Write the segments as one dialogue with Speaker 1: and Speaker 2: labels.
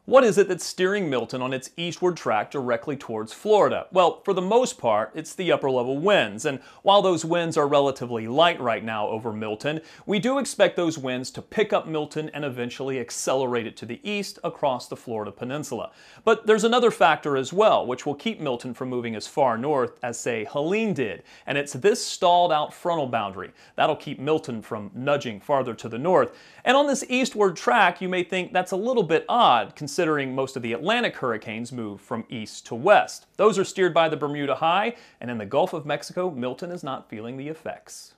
Speaker 1: What is it that's steering Milton on its eastward track directly towards Florida? Well, for the most part, it's the upper level winds, and while those winds are relatively light right now over Milton, we do expect those winds to pick up Milton and eventually accelerate it to the east across the Florida peninsula. But there's another factor as well, which will keep Milton from moving as far north as, say, Helene did, and it's this stalled out frontal boundary. That'll keep Milton from nudging farther to the north. And on this eastward track, you may think that's a little bit odd, considering most of the Atlantic hurricanes move from east to west. Those are steered by the Bermuda High, and in the Gulf of Mexico, Milton is not feeling the effects.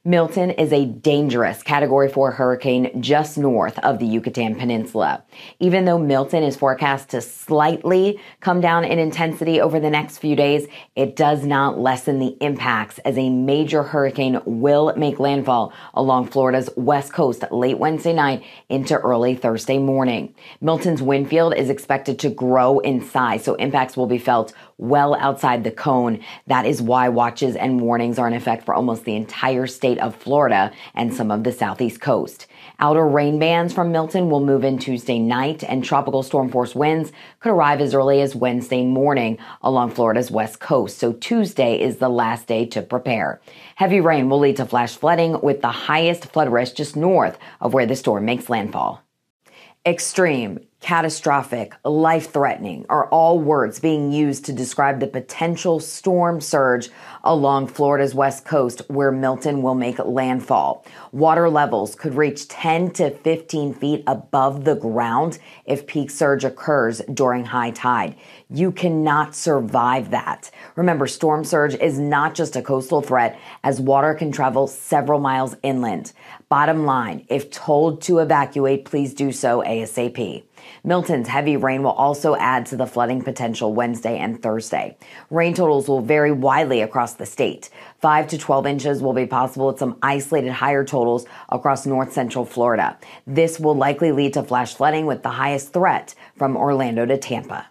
Speaker 2: Milton is a dangerous Category 4 hurricane just north of the Yucatan Peninsula. Even though Milton is forecast to slightly come down in intensity over the next few days, it does not lessen the impacts as a major hurricane will make landfall along Florida's west coast late Wednesday night into early Thursday morning. Milton's wind field is expected to grow in size, so impacts will be felt well outside the cone. That is why watches and warnings are in effect for almost the entire state of Florida and some of the southeast coast. Outer rain bands from Milton will move in Tuesday night, and tropical storm force winds could arrive as early as Wednesday morning along Florida's west coast. So Tuesday is the last day to prepare. Heavy rain will lead to flash flooding, with the highest flood risk just north of where the storm makes landfall. Extreme, catastrophic, life-threatening are all words being used to describe the potential storm surge along Florida's west coast where Milton will make landfall. Water levels could reach 10 to 15 feet above the ground if peak surge occurs during high tide. You cannot survive that. Remember, storm surge is not just a coastal threat, as water can travel several miles inland. Bottom line, if told to evacuate, please do so ASAP. Milton's heavy rain will also add to the flooding potential Wednesday and Thursday. Rain totals will vary widely across the state. 5 to 12 inches will be possible with some isolated higher totals across north central Florida. This will likely lead to flash flooding, with the highest threat from Orlando to Tampa.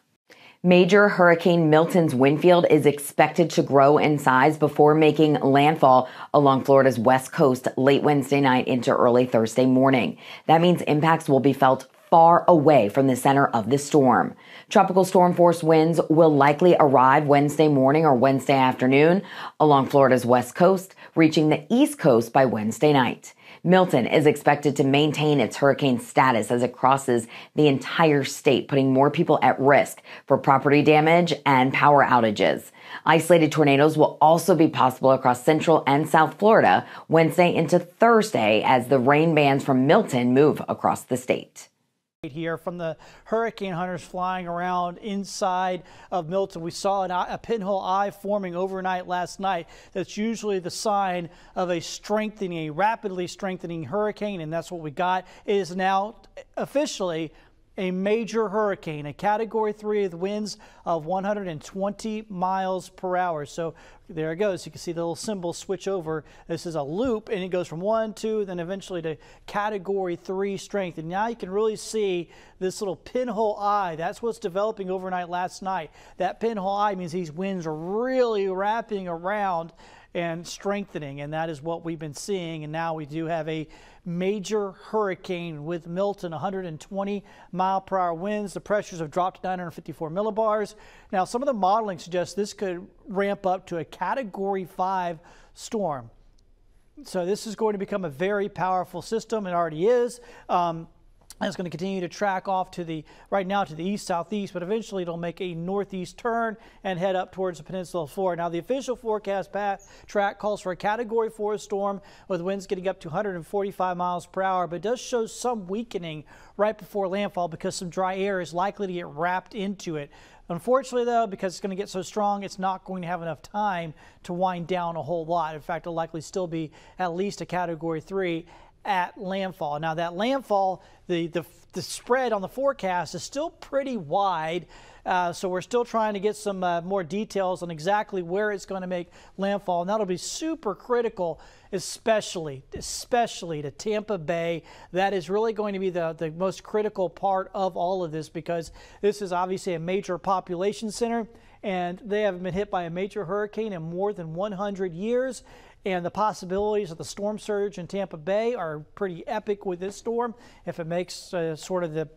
Speaker 2: Major Hurricane Milton's wind field is expected to grow in size before making landfall along Florida's west coast late Wednesday night into early Thursday morning. That means impacts will be felt far away from the center of the storm. Tropical storm force winds will likely arrive Wednesday morning or Wednesday afternoon along Florida's west coast, reaching the east coast by Wednesday night. Milton is expected to maintain its hurricane status as it crosses the entire state, putting more people at risk for property damage and power outages. Isolated tornadoes will also be possible across central and south Florida Wednesday into Thursday as the rain bands from Milton move across the state.
Speaker 3: Here from the hurricane hunters flying around inside of Milton. We saw a pinhole eye forming overnight last night. That's usually the sign of a rapidly strengthening hurricane, and that's what we got. It is now officially a major hurricane, a Category 3 with winds of 120 miles per hour. So there it goes. You can see the little symbol switch over. This is a loop, and it goes from 1, 2, then eventually to Category 3 strength. And now you can really see this little pinhole eye. That's what's developing overnight last night. That pinhole eye means these winds are really wrapping around and strengthening, and that is what we've been seeing. And now we do have a major hurricane with Milton, 120 mile per hour winds. The pressures have dropped to 954 millibars. Now, some of the modeling suggests this could ramp up to a Category 5 storm. So this is going to become a very powerful system. It already is. It's going to continue to track off to the, right now to the east-southeast, but eventually it'll make a northeast turn and head up towards the peninsula of Florida. Now, the official forecast path track calls for a Category 4 storm with winds getting up to 145 miles per hour, but it does show some weakening right before landfall because some dry air is likely to get wrapped into it. Unfortunately, though, because it's going to get so strong, it's not going to have enough time to wind down a whole lot. In fact, it'll likely still be at least a Category 3 at landfall. Now, that landfall, the spread on the forecast is still pretty wide, so we're still trying to get some more details on exactly where it's going to make landfall, and that'll be super critical, especially to Tampa Bay. That is really going to be the most critical part of all of this, because this is obviously a major population center, and they haven't been hit by a major hurricane in more than 100 years. And the possibilities of the storm surge in Tampa Bay are pretty epic with this storm. If it makes sort of the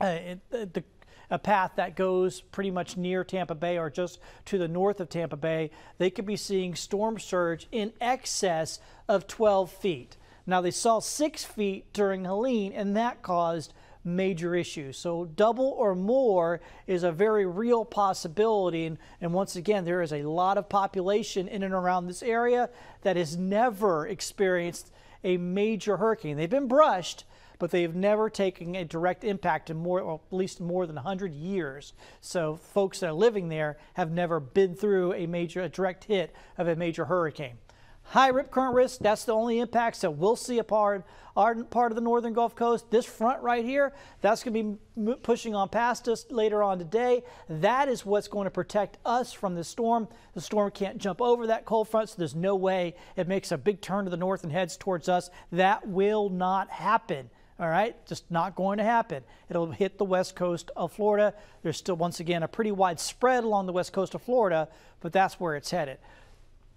Speaker 3: a path that goes pretty much near Tampa Bay or just to the north of Tampa Bay, they could be seeing storm surge in excess of 12 feet. Now, they saw 6 feet during Helene, and that caused major issues. So double or more is a very real possibility. And once again, there is a lot of population in and around this area that has never experienced a major hurricane. They've been brushed, but they've never taken a direct impact in more, or at least more than 100 years. So folks that are living there have never been through a direct hit of a major hurricane. High rip current risk, that's the only impacts that we'll see a part of the northern Gulf Coast. This front right here, that's going to be pushing on past us later on today. That is what's going to protect us from the storm. The storm can't jump over that cold front, so there's no way it makes a big turn to the north and heads towards us. That will not happen. All right, just not going to happen. It'll hit the west coast of Florida. There's still, once again, a pretty wide spread along the west coast of Florida, but that's where it's headed.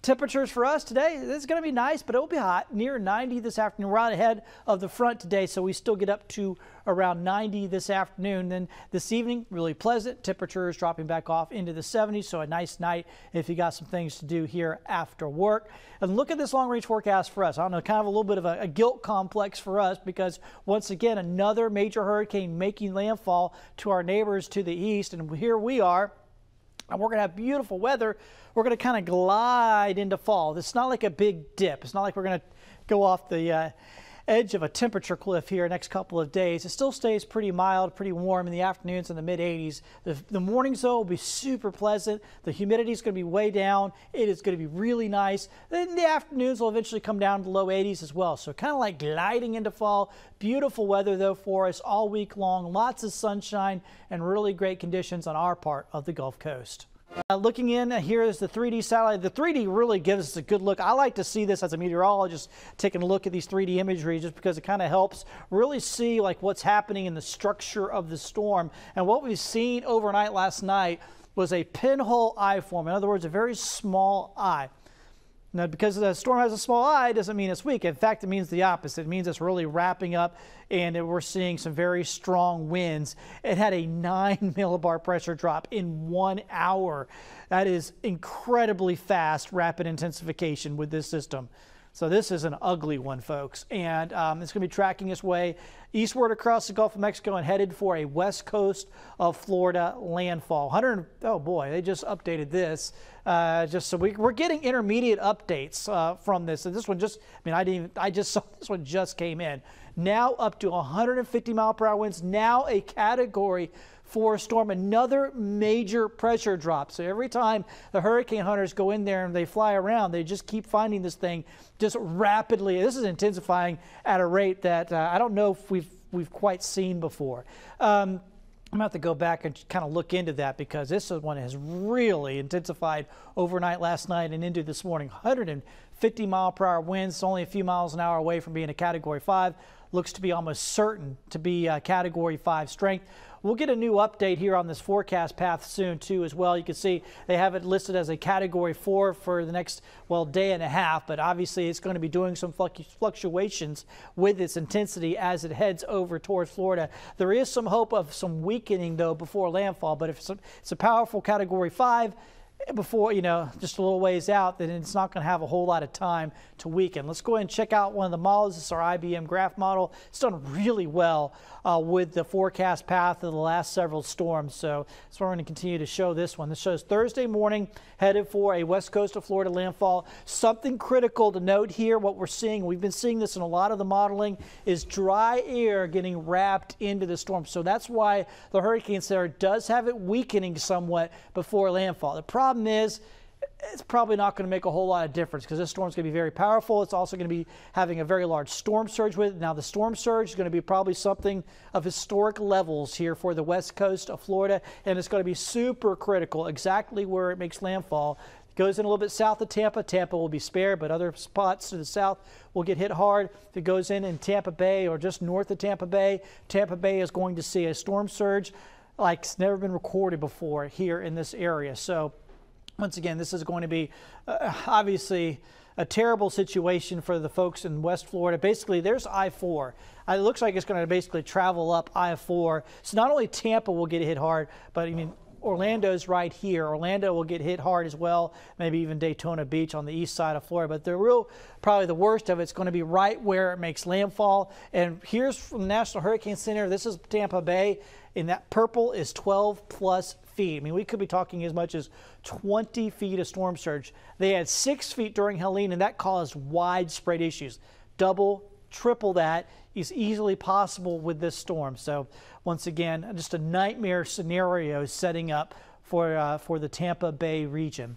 Speaker 3: Temperatures for us today, it's going to be nice, but it'll be hot, near 90 this afternoon. We're out ahead of the front today, so we still get up to around 90 this afternoon. Then this evening, really pleasant. Temperatures dropping back off into the 70s, so a nice night if you got some things to do here after work. And look at this long-range forecast for us. I don't know, kind of a little bit of a guilt complex for us because, once again, another major hurricane making landfall to our neighbors to the east, and here we are. And we're going to have beautiful weather. We're going to kind of glide into fall. It's not like a big dip. It's not like we're going to go off the edge of a temperature cliff here next couple of days. It still stays pretty mild, pretty warm in the afternoons in the mid-80s. The mornings, though, will be super pleasant. The humidity is going to be way down. It is going to be really nice. Then the afternoons will eventually come down to the low 80s as well. So kind of like gliding into fall. Beautiful weather, though, for us all week long. Lots of sunshine and really great conditions on our part of the Gulf Coast. Looking in, here is the 3D satellite. The 3D really gives us a good look. I like to see this as a meteorologist, taking a look at these 3D imagery just because it kind of helps really see like what's happening in the structure of the storm. And what we've seen overnight last night was a pinhole eye form. In other words, a very small eye. Now, because the storm has a small eye doesn't mean it's weak. In fact, it means the opposite. It means it's really wrapping up, and we're seeing some very strong winds. It had a 9 millibar pressure drop in 1 hour. That is incredibly fast, rapid intensification with this system. So this is an ugly one, folks, and it's going to be tracking its way eastward across the Gulf of Mexico and headed for a west coast of Florida landfall. Oh boy, they just updated this. Just so we're getting intermediate updates from this. And this one just, I just saw this one just came in. Now up to 150 mile per hour winds. Now a Category 4 storm, another major pressure drop. So every time the hurricane hunters go in there and they fly around, they just keep finding this thing just rapidly. This is intensifying at a rate that I don't know if we've quite seen before. I'm going to have to go back and kind of look into that because this one has really intensified overnight last night and into this morning. 150 mile per hour winds, only a few miles an hour away from being a Category 5. Looks to be almost certain to be a Category 5 strength. We'll get a new update here on this forecast path soon, too, as well. You can see they have it listed as a Category 4 for the next, day and a half, but obviously it's going to be doing some fluctuations with its intensity as it heads over towards Florida. There is some hope of some weakening, though, before landfall, but if it's a powerful Category 5, before, just a little ways out, then it's not going to have a whole lot of time to weaken. Let's go ahead and check out one of the models. This is our IBM graph model. It's done really well with the forecast path of the last several storms. So that's why we're going to continue to show this one. This shows Thursday morning headed for a west coast of Florida landfall. Something critical to note here, what we're seeing, we've been seeing this in a lot of the modeling, is dry air getting wrapped into the storm. So that's why the Hurricane Center does have it weakening somewhat before landfall. The problem is it's probably not going to make a whole lot of difference because this storm is going to be very powerful. It's also going to be having a very large storm surge with it. Now, the storm surge is going to be probably something of historic levels here for the west coast of Florida, and it's going to be super critical exactly where it makes landfall. It goes in a little bit south of Tampa. Tampa will be spared, but other spots to the south will get hit hard. If it goes in Tampa Bay or just north of Tampa Bay is going to see a storm surge like it's never been recorded before here in this area. So once again, this is going to be obviously a terrible situation for the folks in West Florida. Basically, there's I-4. It looks like it's going to basically travel up I-4. So not only Tampa will get hit hard, but I mean, Orlando's right here. Orlando will get hit hard as well, maybe even Daytona Beach on the east side of Florida. But probably the worst of it's going to be right where it makes landfall. And here's from the National Hurricane Center. This is Tampa Bay, and that purple is 12+ feet. I mean, we could be talking as much as 20 feet of storm surge. They had 6 feet during Helene, and that caused widespread issues. Double, triple that is easily possible with this storm. So once again, just a nightmare scenario setting up for the Tampa Bay region.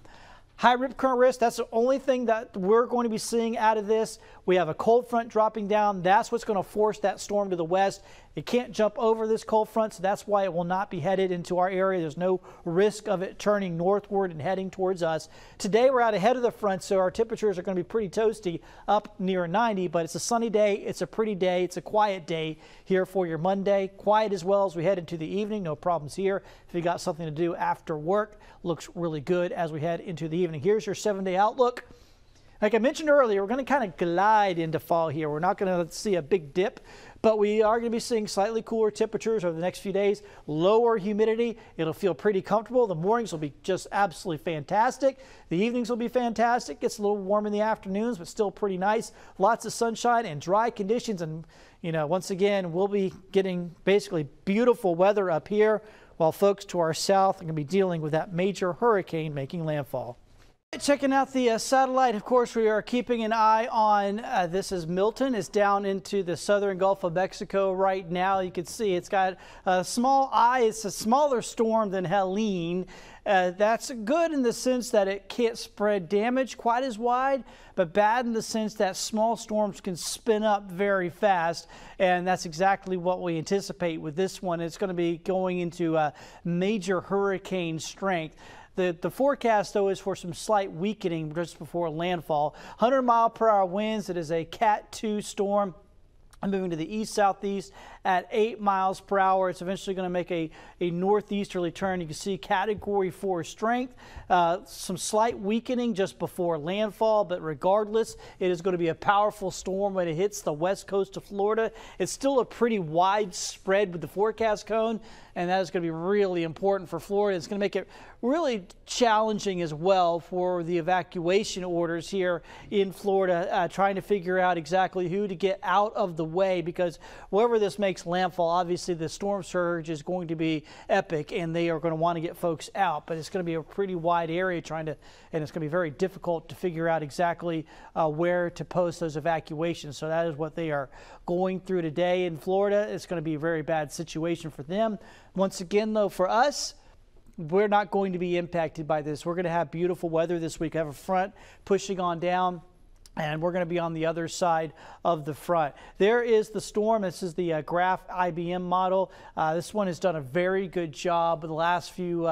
Speaker 3: High rip current risk, that's the only thing that we're going to be seeing out of this. We have a cold front dropping down. That's what's going to force that storm to the west. It can't jump over this cold front, so that's why it will not be headed into our area. There's no risk of it turning northward and heading towards us. Today, we're out ahead of the front, so our temperatures are going to be pretty toasty, up near 90, but it's a sunny day. It's a pretty day. It's a quiet day here for your Monday. Quiet as well as we head into the evening. No problems here. If you got something to do after work, looks really good as we head into the evening. Here's your 7-day outlook. Like I mentioned earlier, we're going to kind of glide into fall here. We're not going to see a big dip, but we are going to be seeing slightly cooler temperatures over the next few days, lower humidity. It'll feel pretty comfortable. The mornings will be just absolutely fantastic. The evenings will be fantastic. Gets a little warm in the afternoons, but still pretty nice. Lots of sunshine and dry conditions. And, you know, once again, we'll be getting basically beautiful weather up here, while folks to our south are going to be dealing with that major hurricane making landfall. Checking out the satellite, of course, we are keeping an eye on, this is Milton. It's down into the southern Gulf of Mexico right now. You can see it's got a small eye. It's a smaller storm than Helene. That's good in the sense that it can't spread damage quite as wide, but bad in the sense that small storms can spin up very fast, and that's exactly what we anticipate with this one. It's going to be going into major hurricane strength. The forecast, though, is for some slight weakening just before landfall. 100-mile-per-hour winds. It is a Cat 2 storm. I'm moving to the east-southeast at 8 miles per hour. It's eventually going to make a northeasterly turn. You can see Category 4 strength. Some slight weakening just before landfall, but regardless, it is going to be a powerful storm when it hits the west coast of Florida. It's still a pretty wide spread with the forecast cone, and that is going to be really important for Florida. It's going to make it really challenging as well for the evacuation orders here in Florida, trying to figure out exactly who to get out of the way, because wherever this makes landfall, obviously the storm surge is going to be epic and they are going to want to get folks out, but it's going to be a pretty wide area and it's going to be very difficult to figure out exactly where to post those evacuations. So that is what they are going through today in Florida. It's going to be a very bad situation for them. Once again, though, for us, we're not going to be impacted by this. We're going to have beautiful weather this week. I have a front pushing on down, and we're going to be on the other side of the front. There is the storm. This is the Graph IBM model. This one has done a very good job with the last few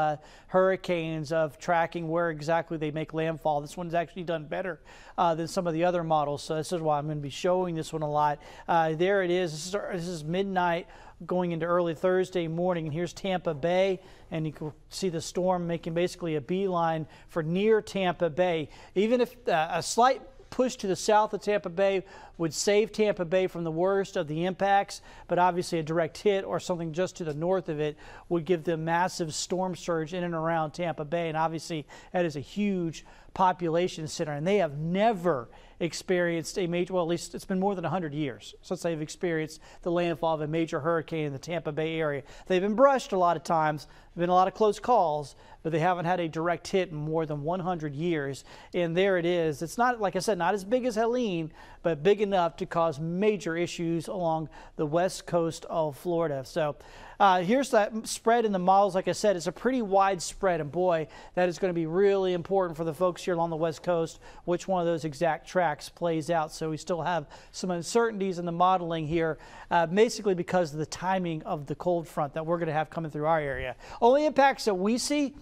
Speaker 3: hurricanes of tracking where exactly they make landfall. This one's actually done better than some of the other models, so this is why I'm going to be showing this one a lot. There it is. This is midnight going into early Thursday morning, and here's Tampa Bay, and you can see the storm making basically a beeline for near Tampa Bay. Even if a slight push to the south of Tampa Bay would save Tampa Bay from the worst of the impacts, but obviously a direct hit or something just to the north of it would give them massive storm surge in and around Tampa Bay, and obviously that is a huge population center, and they have never experienced a major, well, at least it's been more than 100 years since they've experienced the landfall of a major hurricane in the Tampa Bay area. They've been brushed a lot of times, there have been a lot of close calls, but they haven't had a direct hit in more than 100 years. And there it is. It's not, like I said, not as big as Helene, but big enough to cause major issues along the west coast of Florida. So here's that spread in the models. Like I said, it's a pretty wide spread, and boy, that is going to be really important for the folks here along the west coast, which one of those exact tracks plays out. So we still have some uncertainties in the modeling here, basically because of the timing of the cold front that we're going to have coming through our area. Only impacts that we see: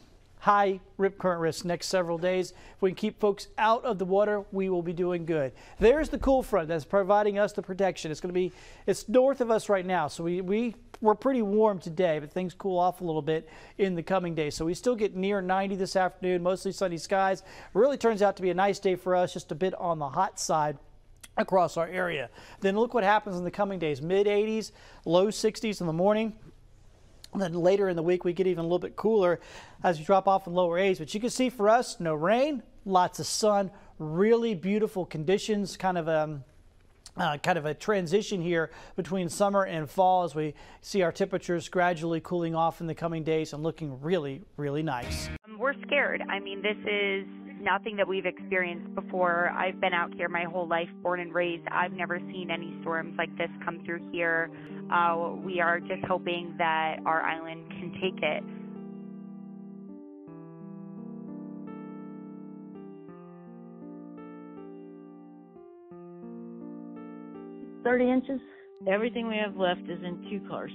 Speaker 3: high rip current risk next several days. If we can keep folks out of the water, we will be doing good. There's the cool front that's providing us the protection. It's north of us right now, so we're pretty warm today, but things cool off a little bit in the coming days. So we still get near 90 this afternoon, mostly sunny skies. It really turns out to be a nice day for us, just a bit on the hot side across our area. Then look what happens in the coming days. Mid 80s, low 60s in the morning. And then later in the week, we get even a little bit cooler as we drop off in lower 80s. But you can see for us, no rain, lots of sun, really beautiful conditions, kind of a transition here between summer and fall as we see our temperatures gradually cooling off in the coming days and looking really, really nice.
Speaker 4: We're scared. I mean, this is nothing that we've experienced before. I've been out here my whole life, born and raised. I've never seen any storms like this come through here. We are just hoping that our island can take it.
Speaker 5: $30
Speaker 6: Everything we have left is in 2 cars.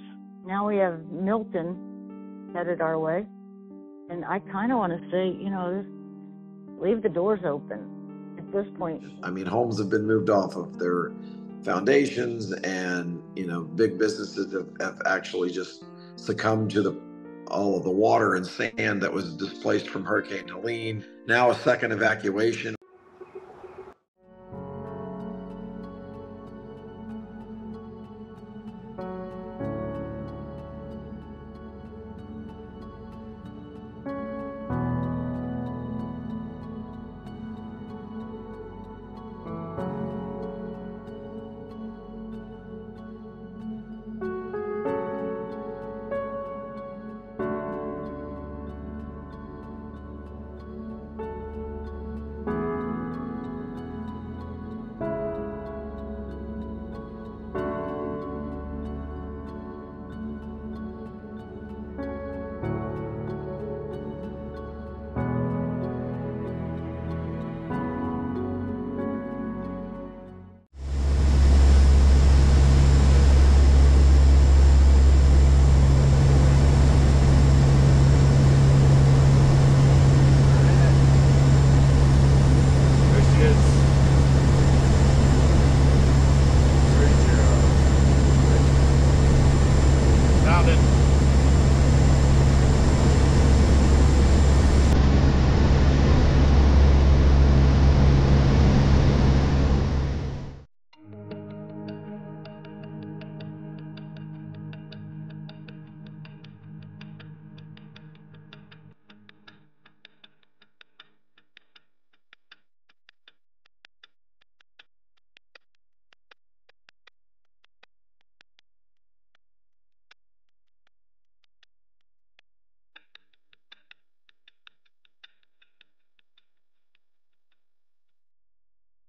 Speaker 5: Now we have Milton headed our way. And I kind of want to say, leave the doors open at this point.
Speaker 7: I mean, homes have been moved off of their foundations, and big businesses have actually just succumbed to all of the water and sand that was displaced from Hurricane Helene. Now a second evacuation.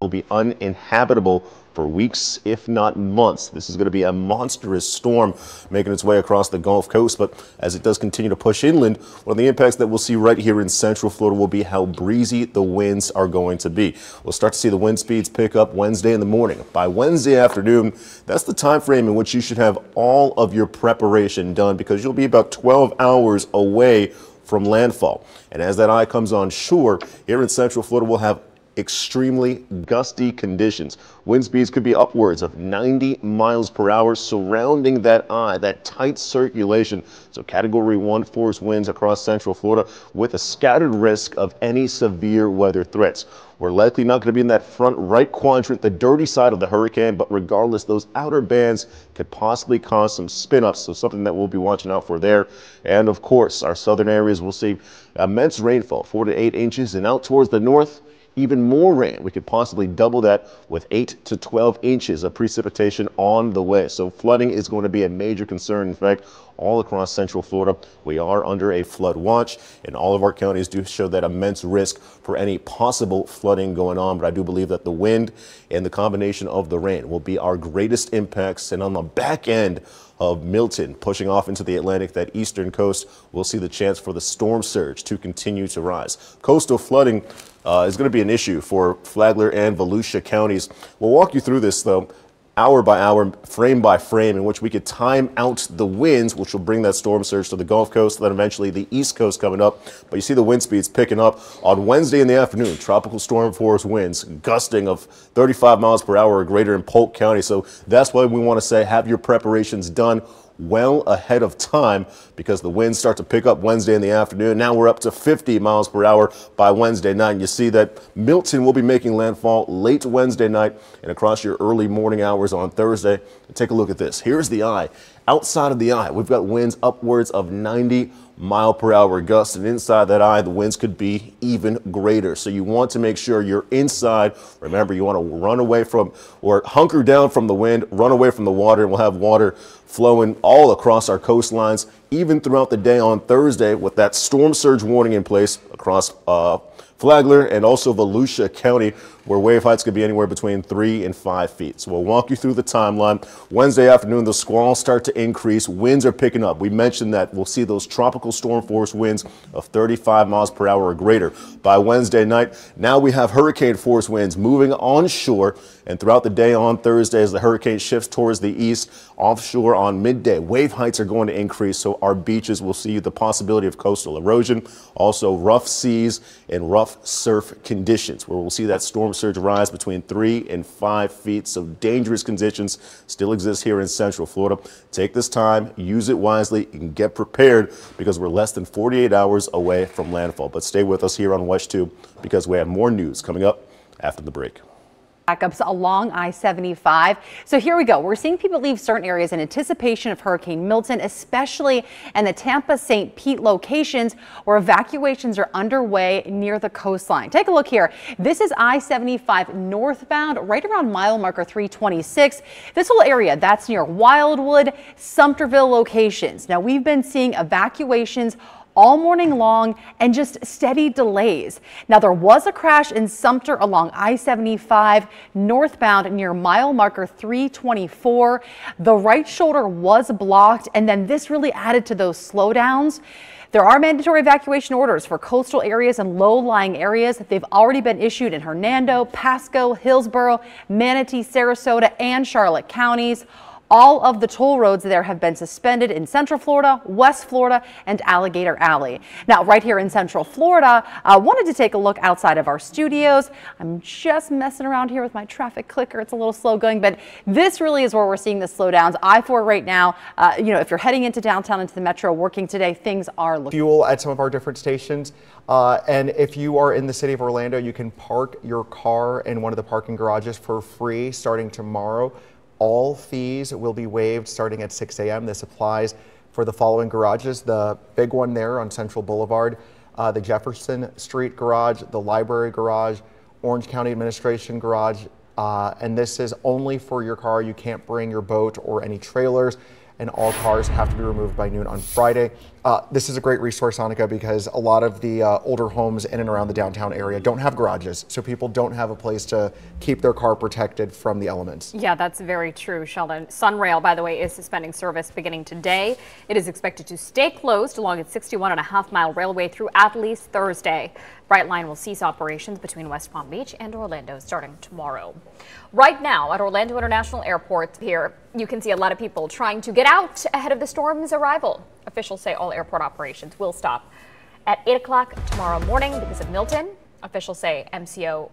Speaker 8: Will be uninhabitable for weeks, if not months. This is going to be a monstrous storm making its way across the Gulf Coast, but as it does continue to push inland, one of the impacts that we'll see right here in Central Florida will be how breezy the winds are going to be. We'll start to see the wind speeds pick up Wednesday in the morning. By Wednesday afternoon, that's the time frame in which you should have all of your preparation done, because you'll be about 12 hours away from landfall. And as that eye comes on shore, here in Central Florida, we'll have extremely gusty conditions. Wind speeds could be upwards of 90 miles per hour surrounding that eye, that tight circulation. So Category 1 force winds across Central Florida with a scattered risk of any severe weather threats. We're likely not going to be in that front right quadrant, the dirty side of the hurricane, but regardless, those outer bands could possibly cause some spin-ups, so something that we'll be watching out for there. And of course, our southern areas will see immense rainfall, 4 to 8 inches, and out towards the north, even more rain. We could possibly double that with 8 to 12 inches of precipitation on the way. So flooding is going to be a major concern. In fact, all across Central Florida, we are under a flood watch, and all of our counties do show that immense risk for any possible flooding going on. But I do believe that the wind and the combination of the rain will be our greatest impacts. And on the back end of Milton pushing off into the Atlantic, that eastern coast, we'll see the chance for the storm surge to continue to rise. Coastal flooding is going to be an issue for Flagler and Volusia counties. We'll walk you through this, though. hour by hour, frame by frame, in which we could time out the winds, which will bring that storm surge to the Gulf Coast, then eventually the East Coast coming up. But you see the wind speeds picking up on Wednesday in the afternoon. Tropical storm force winds gusting of 35 miles per hour or greater in Polk County. So that's why we want to say have your preparations done well ahead of time, because the winds start to pick up Wednesday in the afternoon. Now we're up to 50 miles per hour by Wednesday night. And you see that Milton will be making landfall late Wednesday night and across your early morning hours on Thursday. And take a look at this. Here's the eye. Outside of the eye, we've got winds upwards of 90 mile per hour gusts, and inside that eye, the winds could be even greater. So you want to make sure you're inside. Remember, you want to run away from or hunker down from the wind, run away from the water, and we'll have water flowing all across our coastlines, even throughout the day on Thursday, with that storm surge warning in place across Flagler and also Volusia County, where wave heights could be anywhere between 3 and 5 feet. So we'll walk you through the timeline. Wednesday afternoon, the squalls start to increase. Winds are picking up. We mentioned that we'll see those tropical storm force winds of 35 miles per hour or greater by Wednesday night. Now we have hurricane force winds moving onshore, and throughout the day on Thursday, as the hurricane shifts towards the east, offshore on midday, wave heights are going to increase. So our beaches will see the possibility of coastal erosion, also rough seas and rough surf conditions, where we'll see that storm surge rise between 3 and 5 feet. So dangerous conditions still exist here in Central Florida. Take this time, use it wisely, and get prepared, because we're less than 48 hours away from landfall. But stay with us here on WESH 2, because we have more news coming up after the break.
Speaker 9: Backups along I-75. So here we go. We're seeing people leave certain areas in anticipation of Hurricane Milton, especially in the Tampa-St. Pete locations where evacuations are underway near the coastline. Take a look here. This is I-75 northbound, right around mile marker 326. This whole area, that's near Wildwood, Sumterville locations. Now, we've been seeing evacuations all morning long and just steady delays. Now, there was a crash in Sumter along I-75 northbound near mile marker 324. The right shoulder was blocked, and then this really added to those slowdowns. There are mandatory evacuation orders for coastal areas and low-lying areas. They've already been issued in Hernando, Pasco, Hillsborough, Manatee, Sarasota, and Charlotte counties. All of the toll roads there have been suspended in Central Florida, West Florida, and Alligator Alley. Now, right here in Central Florida, I wanted to take a look outside of our studios. I'm just messing around here with my traffic clicker. It's a little slow going, but this really is where we're seeing the slowdowns. I-4 right now, if you're heading into downtown, into the metro, working today, things are looking.
Speaker 10: Fuel at some of our different stations. And if you are in the city of Orlando, you can park your car in one of the parking garages for free starting tomorrow. All fees will be waived starting at 6 a.m. This applies for the following garages. The big one there on Central Boulevard, the Jefferson Street garage, the Library garage, Orange County Administration garage, and this is only for your car. You can't bring your boat or any trailers, and all cars have to be removed by noon on Friday. This is a great resource, Annika, because a lot of the older homes in and around the downtown area don't have garages, so people don't have a place to keep their car protected from the elements.
Speaker 11: Yeah, that's very true, Sheldon. Sunrail, by the way, is suspending service beginning today. It is expected to stay closed along its 61.5-mile railway through at least Thursday. Brightline will cease operations between West Palm Beach and Orlando starting tomorrow. Right now at Orlando International Airport here, you can see a lot of people trying to get out ahead of the storm's arrival. Officials say all airport operations will stop at 8 o'clock tomorrow morning because of Milton. Officials say MCO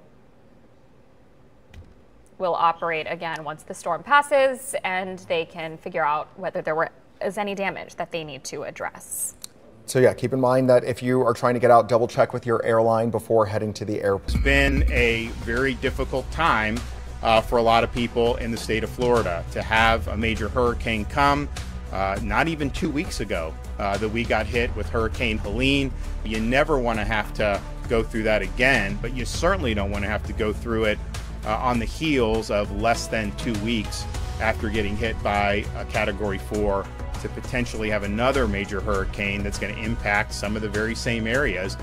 Speaker 11: will operate again once the storm passes and they can figure out whether there is any damage that they need to address.
Speaker 10: So yeah, keep in mind that if you are trying to get out, double check with your airline before heading to the airport.
Speaker 12: It's been a very difficult time for a lot of people in the state of Florida to have a major hurricane come. Not even 2 weeks ago that we got hit with Hurricane Helene. You never want to have to go through that again, but you certainly don't want to have to go through it on the heels of less than 2 weeks after getting hit by a Category 4 to potentially have another major hurricane that's going to impact some of the very same areas.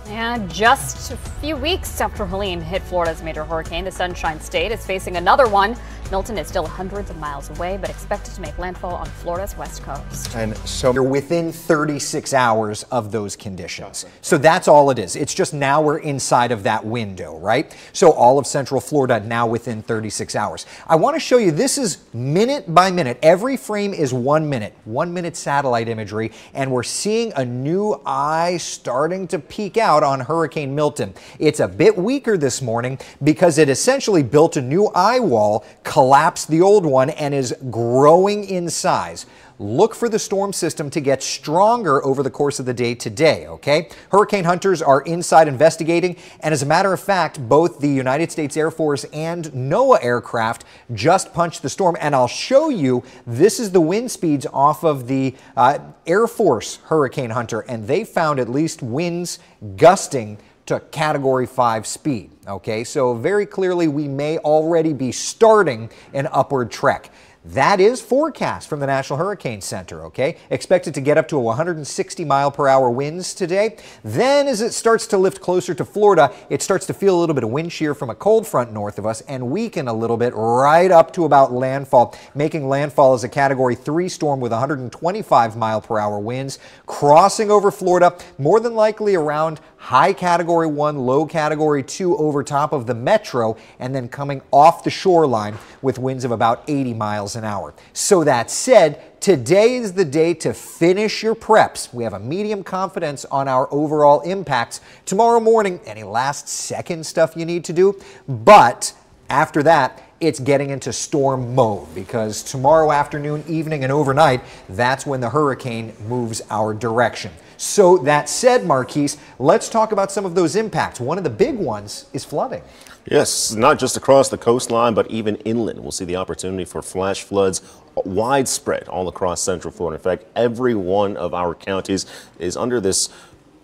Speaker 11: And just a few weeks after Helene hit Florida as a major hurricane, the Sunshine State is facing another one. Milton is still hundreds of miles away, but expected to make landfall on Florida's west coast.
Speaker 13: And so you're within 36 hours of those conditions. So that's all it is. It's just now we're inside of that window, right? So all of central Florida now within 36 hours. I want to show you, this is minute by minute. Every frame is 1 minute, 1 minute satellite imagery, and we're seeing a new eye starting to peek out on Hurricane Milton. It's a bit weaker this morning because it essentially built a new eye wall, collapsed the old one, and is growing in size. Look for the storm system to get stronger over the course of the day today, okay? Hurricane hunters are inside investigating, and as a matter of fact, both the United States Air Force and NOAA aircraft just punched the storm, and I'll show you, this is the wind speeds off of the Air Force Hurricane Hunter, and they found at least winds gusting to Category 5 speed, okay? So very clearly we may already be starting an upward trek. That is forecast from the National Hurricane Center, okay? Expected to get up to 160 mile per hour winds today. Then as it starts to lift closer to Florida, it starts to feel a little bit of wind shear from a cold front north of us and weaken a little bit right up to about landfall, making landfall as a Category 3 storm with 125 mile per hour winds, crossing over Florida, more than likely around high Category 1, low Category 2 over top of the metro, and then coming off the shoreline with winds of about 80 miles an hour. So that said, today is the day to finish your preps. We have a medium confidence on our overall impacts. Tomorrow morning, any last second stuff you need to do, but after that, it's getting into storm mode because tomorrow afternoon, evening, and overnight, that's when the hurricane moves our direction. So that said, Marquise, let's talk about some of those impacts. One of the big ones is flooding.
Speaker 8: Yes, not just across the coastline, but even inland. We'll see the opportunity for flash floods widespread all across central Florida. In fact, every one of our counties is under this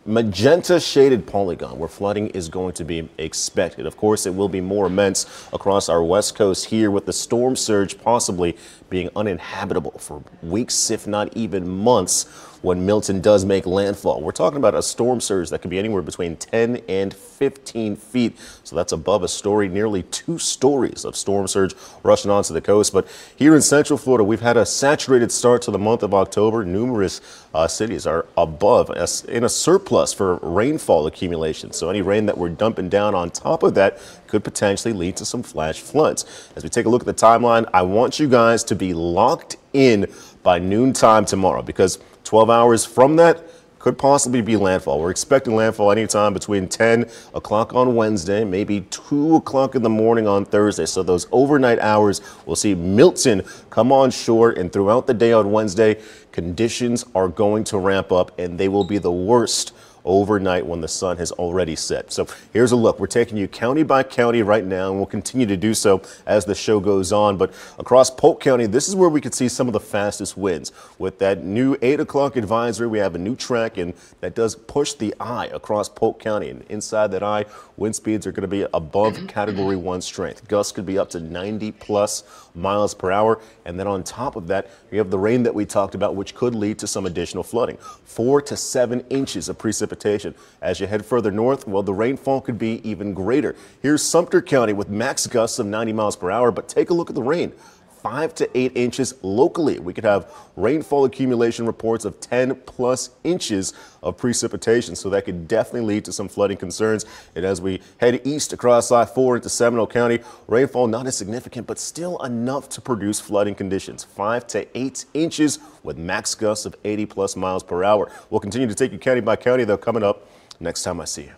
Speaker 8: magenta shaded polygon where flooding is going to be expected. Of course, it will be more immense across our west coast here, with the storm surge possibly being uninhabitable for weeks, if not even months, when Milton does make landfall. We're talking about a storm surge that could be anywhere between 10 and 15 feet. So that's above a story, nearly 2 stories of storm surge rushing onto the coast. But here in central Florida, we've had a saturated start to the month of October. Numerous cities are above in a surplus for rainfall accumulation. So any rain that we're dumping down on top of that could potentially lead to some flash floods. As we take a look at the timeline, I want you guys to be locked in by noontime tomorrow, because 12 hours from that could possibly be landfall. We're expecting landfall anytime between 10 o'clock on Wednesday, maybe 2 o'clock in the morning on Thursday. So those overnight hours, we'll see Milton come on shore, and throughout the day on Wednesday, conditions are going to ramp up, and they will be the worst overnight when the sun has already set. So here's a look. We're taking you county by county right now, and we'll continue to do so as the show goes on. But across Polk County, this is where we could see some of the fastest winds. With that new 8 o'clock advisory, we have a new track, and that does push the eye across Polk County. And inside that eye, wind speeds are going to be above Category 1 strength. Gusts could be up to 90 plus miles per hour. And then on top of that, we have the rain that we talked about, which could lead to some additional flooding. 4 to 7 inches of precipitation. As you head further north, well, the rainfall could be even greater. Here's Sumter County with max gusts of 90 miles per hour, but take a look at the rain. 5 to 8 inches locally. We could have rainfall accumulation reports of 10 plus inches of precipitation, so that could definitely lead to some flooding concerns. And as we head east across I-4 into Seminole County, rainfall not as significant, but still enough to produce flooding conditions. 5 to 8 inches with max gusts of 80 plus miles per hour. We'll continue to take you county by county, though, coming up next time I see you.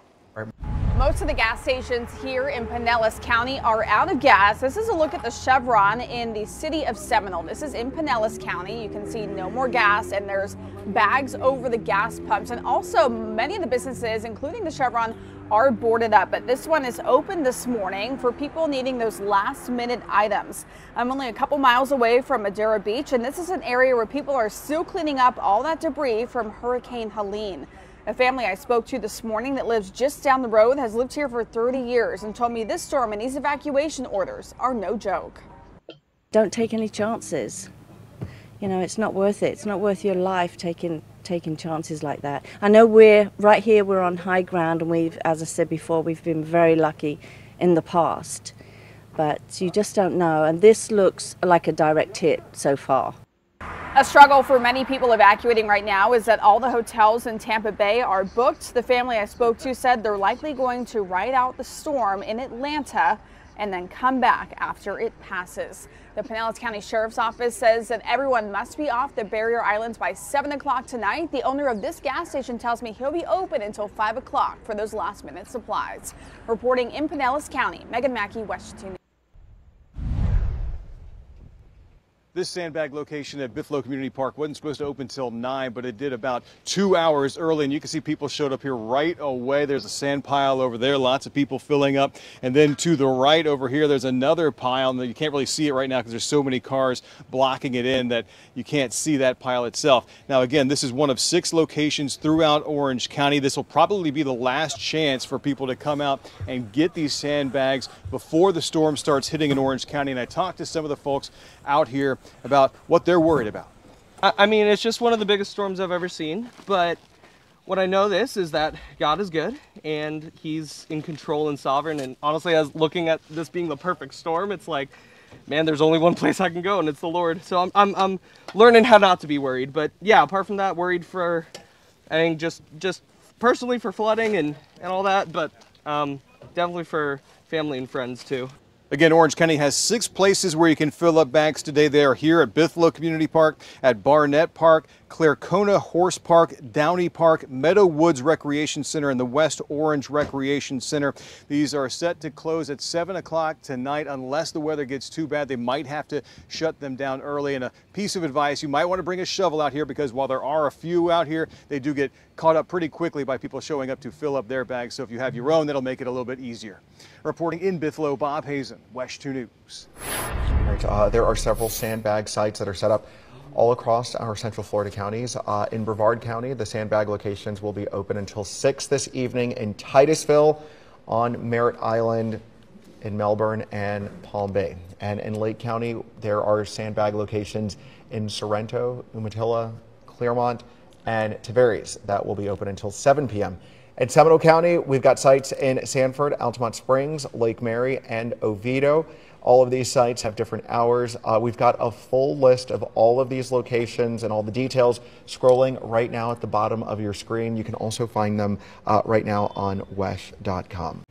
Speaker 14: Most of the gas stations here in Pinellas County are out of gas. This is a look at the Chevron in the city of Seminole. This is in Pinellas County. You can see no more gas, and there's bags over the gas pumps. And also many of the businesses, including the Chevron, are boarded up. But this one is open this morning for people needing those last minute items. I'm only a couple miles away from Madera Beach, and this is an area where people are still cleaning up all that debris from Hurricane Helene. A family I spoke to this morning that lives just down the road has lived here for 30 years and told me this storm and these evacuation orders are no joke.
Speaker 6: Don't take any chances. You know, it's not worth it. It's not worth your life taking chances like that. I know we're right here, we're on high ground, and we've, as I said before, we've been very lucky in the past. but you just don't know. And this looks like a direct hit so far.
Speaker 14: A struggle for many people evacuating right now is that all the hotels in Tampa Bay are booked. The family I spoke to said they're likely going to ride out the storm in Atlanta and then come back after it passes. The Pinellas County Sheriff's Office says that everyone must be off the barrier islands by 7 o'clock tonight. The owner of this gas station tells me he'll be open until 5 o'clock for those last-minute supplies. Reporting in Pinellas County, Megan Mackey, West 2 News.
Speaker 15: This sandbag location at Bithlo Community Park wasn't supposed to open till 9, but it did about 2 hours early, and you can see people showed up here right away. There's a sand pile over there, lots of people filling up, and then to the right over here there's another pile, and you can't really see it right now because there's so many cars blocking it in that you can't see that pile itself. Now again, this is one of 6 locations throughout Orange County. This will probably be the last chance for people to come out and get these sandbags before the storm starts hitting in Orange County, and I talked to some of the folks out here about what they're worried about.
Speaker 16: I mean, it's just one of the biggest storms I've ever seen, but what I know is that God is good and he's in control and sovereign, and honestly, as looking at this being the perfect storm, it's like, man, there's only one place I can go and it's the Lord. So I'm learning how not to be worried, but yeah, apart from that, worried for, I think just personally for flooding and all that, but definitely for family and friends too.
Speaker 15: Again, Orange County has 6 places where you can fill up bags today. They are here at Bithlo Community Park, at Barnett Park, Clarcona Horse Park, Downey Park, Meadow Woods Recreation Center, and the West Orange Recreation Center. These are set to close at 7 o'clock tonight unless the weather gets too bad. They might have to shut them down early. And a piece of advice, you might want to bring a shovel out here because while there are a few out here, they do get caught up pretty quickly by people showing up to fill up their bags. So if you have your own, that'll make it a little bit easier. Reporting in Bithlo, Bob Hazen, West 2 News.
Speaker 10: Right, there are several sandbag sites that are set up all across our central Florida counties. In Brevard County, the sandbag locations will be open until 6 this evening. In Titusville, on Merritt Island, in Melbourne, and Palm Bay. And in Lake County, there are sandbag locations in Sorrento, Umatilla, Clermont, and Tavares that will be open until 7 p.m. In Seminole County, we've got sites in Sanford, Altamont Springs, Lake Mary, and Oviedo. All of these sites have different hours. We've got a full list of all of these locations and all the details scrolling right now at the bottom of your screen. You can also find them right now on wesh.com.